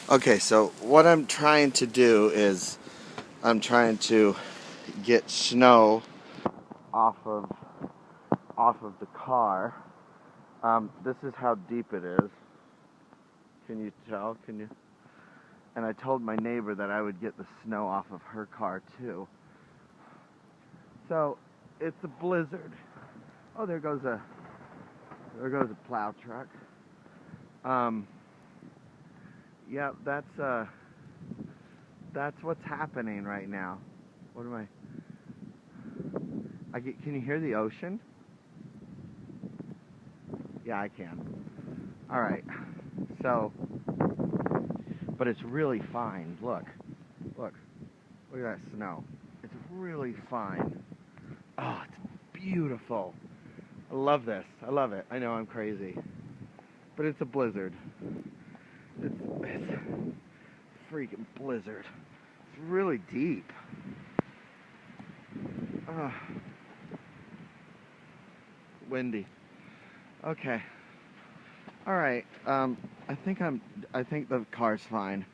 Okay, so what I'm trying to do is I'm trying to get snow off of the car. This is how deep it is. Can you tell? Can you? And I told my neighbor that I would get the snow off of her car too. So it's a blizzard. Oh, there goes a plow truck. Yeah, that's what's happening right now. What am I? Can you hear the ocean? Yeah, I can. All right. So, but it's really fine. Look at that snow. It's really fine. Oh, it's beautiful. I love this. I love it. I know I'm crazy, but it's a blizzard. It's a freaking blizzard. It's really deep. Oh, windy. Okay. All right. I think the car's fine.